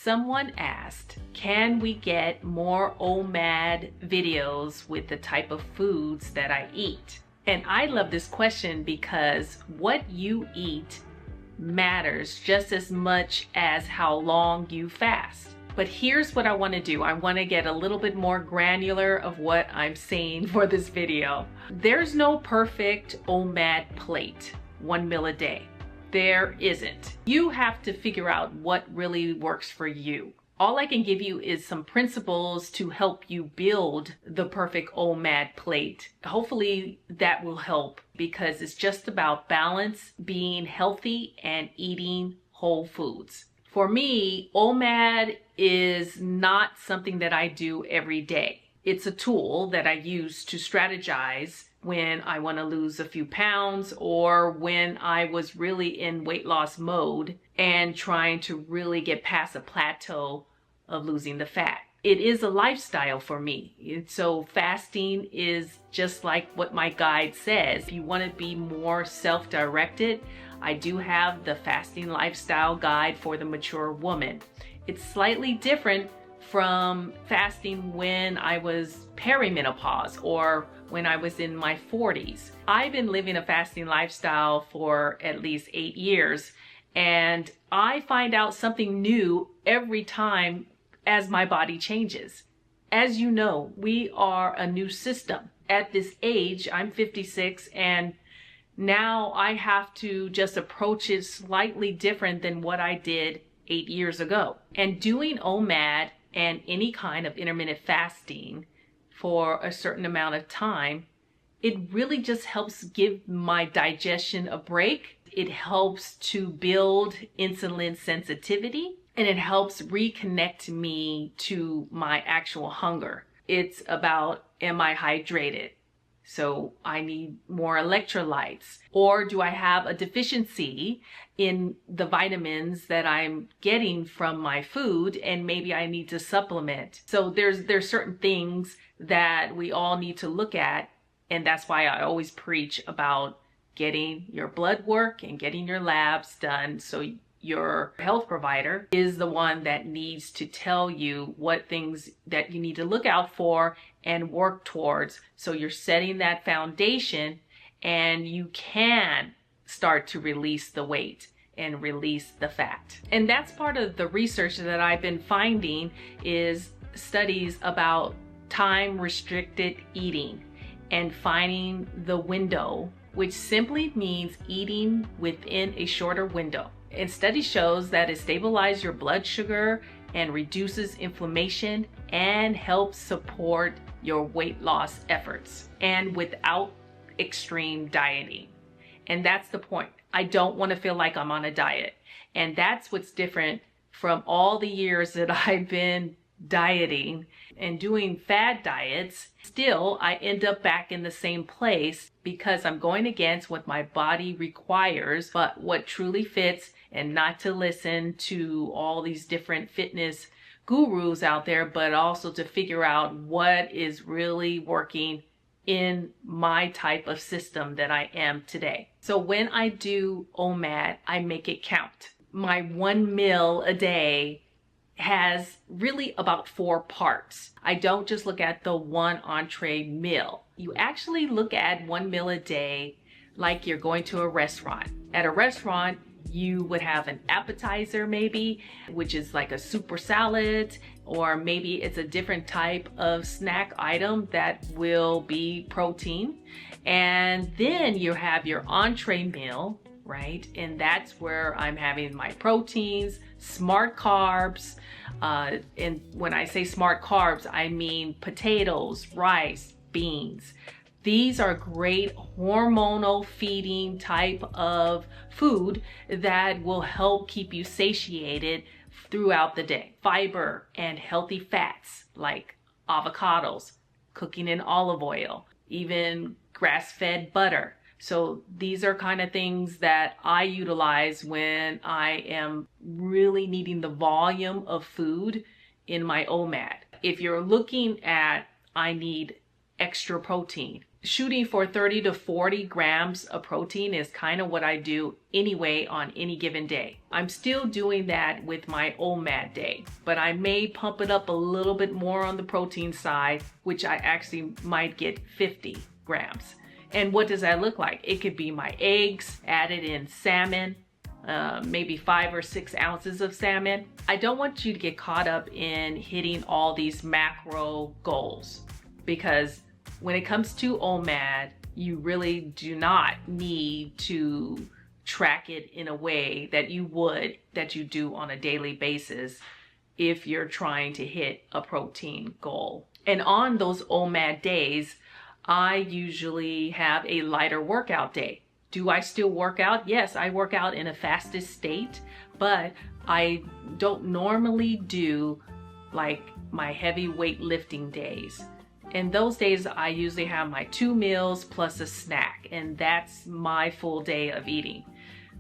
Someone asked, can we get more OMAD videos with the type of foods that I eat? And I love this question because what you eat matters just as much as how long you fast. But here's what I want to do. I want to get a little bit more granular of what I'm saying for this video. There's no perfect OMAD plate, 1 meal a day. There isn't. You have to figure out what really works for you. All I can give you is some principles to help you build the perfect OMAD plate. Hopefully that will help, because it's just about balance, being healthy, and eating whole foods. For me, OMAD is not something that I do every day. It's a tool that I use to strategize when I want to lose a few pounds, or when I was really in weight loss mode and trying to really get past a plateau of losing the fat. It is a lifestyle for me. So fasting is just like what my guide says. If you want to be more self-directed, I do have the fasting lifestyle guide for the mature woman. It's slightly different from fasting when I was perimenopause or when I was in my 40s. I've been living a fasting lifestyle for at least 8 years, and I find out something new every time as my body changes. As you know, we are a new system. At this age, I'm 56, and now I have to just approach it slightly different than what I did 8 years ago. And doing OMAD and any kind of intermittent fasting for a certain amount of time, it really just helps give my digestion a break. It helps to build insulin sensitivity, and it helps reconnect me to my actual hunger. It's about, am I hydrated? So I need more electrolytes. Or do I have a deficiency in the vitamins that I'm getting from my food, and maybe I need to supplement? So there's certain things that we all need to look at, and that's why I always preach about getting your blood work and getting your labs done. So your health provider is the one that needs to tell you what things that you need to look out for and work towards. So you're setting that foundation, and you can start to release the weight and release the fat. And that's part of the research that I've been finding, is studies about time restricted eating and finding the window, which simply means eating within a shorter window. And study shows that it stabilizes your blood sugar and reduces inflammation and helps support your weight loss efforts, and without extreme dieting. And that's the point. I don't want to feel like I'm on a diet. And that's what's different from all the years that I've been dieting and doing fad diets. Still, I end up back in the same place because I'm going against what my body requires, but what truly fits, and not to listen to all these different fitness gurus out there, but also to figure out what is really working in my type of system that I am today. So when I do OMAD, I make it count. My 1 meal a day has really about 4 parts. I don't just look at the 1 entree meal. You actually look at 1 meal a day like you're going to a restaurant. At a restaurant, you would have an appetizer maybe, which is like a super salad, or maybe it's a different type of snack item that will be protein. And then you have your entree meal, right? And that's where I'm having my proteins, smart carbs. And when I say smart carbs, I mean potatoes, rice, beans. These are great hormonal feeding type of food that will help keep you satiated throughout the day. Fiber and healthy fats like avocados, cooking in olive oil, even grass-fed butter. So these are kind of things that I utilize when I am really needing the volume of food in my OMAD. If you're looking at, I need extra protein, shooting for 30 to 40 grams of protein is kind of what I do anyway on any given day. I'm still doing that with my OMAD day, but I may pump it up a little bit more on the protein side, which I actually might get 50 grams. And what does that look like? It could be my eggs added in salmon, maybe 5 or 6 ounces of salmon. I don't want you to get caught up in hitting all these macro goals, because when it comes to OMAD, you really do not need to track it in a way that you do on a daily basis if you're trying to hit a protein goal. And on those OMAD days, I usually have a lighter workout day. Do I still work out? Yes, I work out in a fasted state, but I don't normally do like my heavy weightlifting days. And those days I usually have my 2 meals plus a snack, and that's my full day of eating.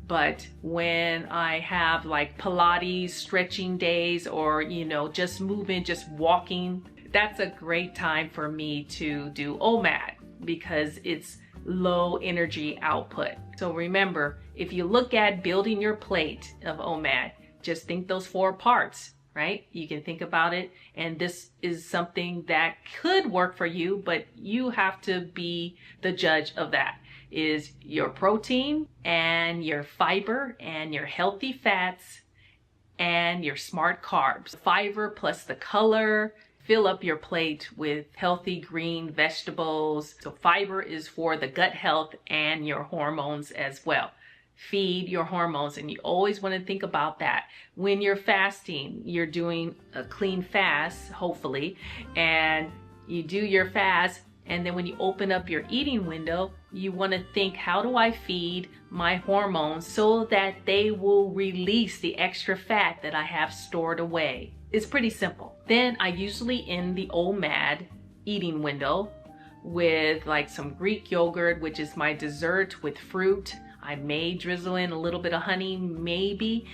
But when I have like Pilates stretching days, or just moving, just walking, that's a great time for me to do OMAD because it's low energy output. So remember, if you look at building your plate of OMAD, just think those 4 parts, right? You can think about it, and this is something that could work for you, but you have to be the judge of that. Is your protein and your fiber and your healthy fats and your smart carbs. Fiber plus the color. Fill up your plate with healthy green vegetables. So fiber is for the gut health and your hormones as well. Feed your hormones, and you always want to think about that. When you're fasting, you're doing a clean fast, hopefully, and you do your fast, and then when you open up your eating window, you want to think, how do I feed my hormones so that they will release the extra fat that I have stored away? It's pretty simple. Then I usually end the OMAD eating window with like some Greek yogurt, which is my dessert with fruit. I may drizzle in a little bit of honey, maybe,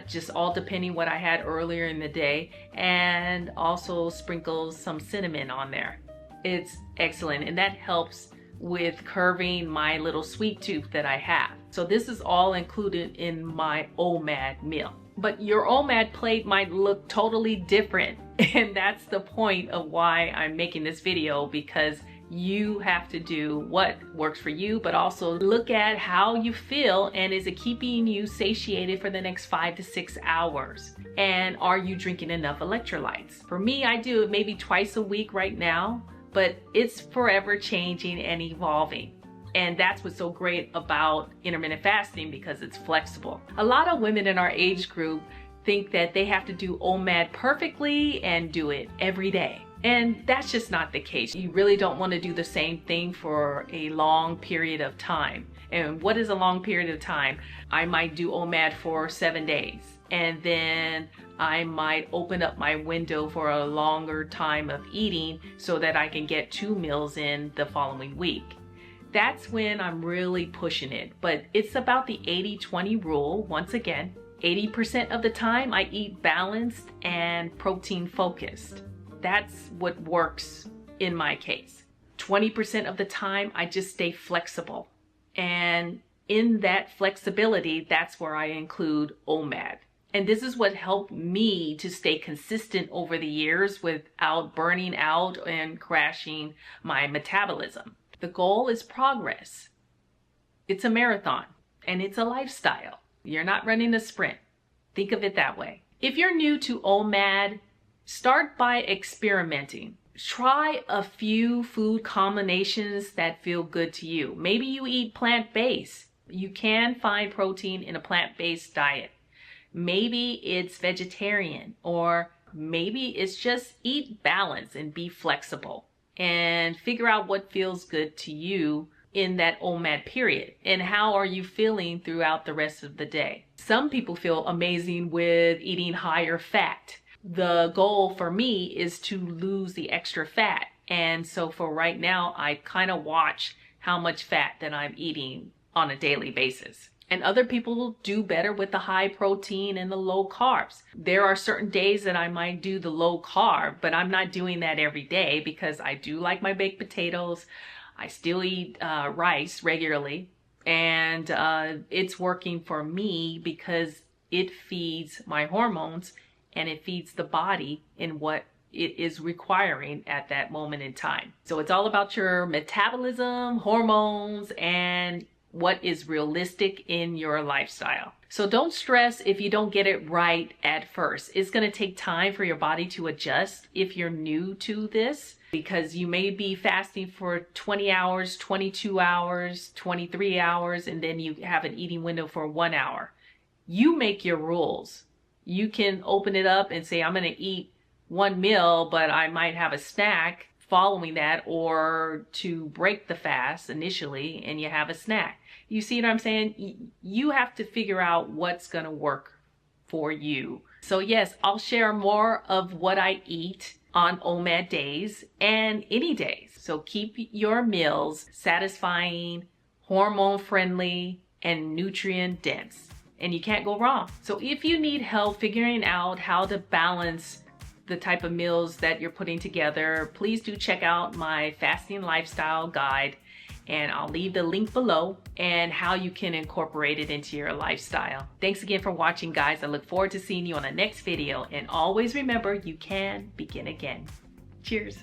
just all depending what I had earlier in the day, and also sprinkle some cinnamon on there. It's excellent, and that helps with curving my little sweet tooth that I have. So this is all included in my OMAD meal. But your OMAD plate might look totally different, and that's the point of why I'm making this video, because you have to do what works for you, but also look at how you feel, and is it keeping you satiated for the next 5 to 6 hours? And are you drinking enough electrolytes? For me, I do it maybe twice a week right now, but it's forever changing and evolving. And that's what's so great about intermittent fasting, because it's flexible. A lot of women in our age group think that they have to do OMAD perfectly and do it every day. And that's just not the case. You really don't want to do the same thing for a long period of time. And what is a long period of time? I might do OMAD for 7 days, and then I might open up my window for a longer time of eating so that I can get 2 meals in the following week. That's when I'm really pushing it. But it's about the 80-20 rule. Once again, 80% of the time I eat balanced and protein focused. That's what works in my case. 20% of the time I just stay flexible. And in that flexibility, that's where I include OMAD. And this is what helped me to stay consistent over the years without burning out and crashing my metabolism. The goal is progress. It's a marathon, and it's a lifestyle. You're not running a sprint. Think of it that way. If you're new to OMAD, start by experimenting. Try a few food combinations that feel good to you. Maybe you eat plant-based. You can find protein in a plant-based diet. Maybe it's vegetarian, or maybe it's just eat balance and be flexible, and figure out what feels good to you in that OMAD period, and how are you feeling throughout the rest of the day. Some people feel amazing with eating higher fat. The goal for me is to lose the extra fat, and so for right now I kind of watch how much fat that I'm eating on a daily basis. And other people do better with the high protein and the low carbs. There are certain days that I might do the low carb, but I'm not doing that every day, because I do like my baked potatoes. I still eat rice regularly, and it's working for me because it feeds my hormones and it feeds the body in what it is requiring at that moment in time. So it's all about your metabolism, hormones, and what is realistic in your lifestyle. So don't stress if you don't get it right at first. It's going to take time for your body to adjust if you're new to this, because you may be fasting for 20 hours, 22 hours, 23 hours, and then you have an eating window for 1 hour. You make your rules. You can open it up and say, I'm going to eat one meal, but I might have a snack following that, or to break the fast initially and you have a snack. You see what I'm saying? You have to figure out what's going to work for you. So yes, I'll share more of what I eat on OMAD days and any days. So keep your meals satisfying, hormone friendly, and nutrient dense, and you can't go wrong. So if you need help figuring out how to balance the type of meals that you're putting together, please do check out my fasting lifestyle guide, and I'll leave the link below and how you can incorporate it into your lifestyle. Thanks again for watching, guys. I look forward to seeing you on the next video, and always remember, you can begin again. Cheers.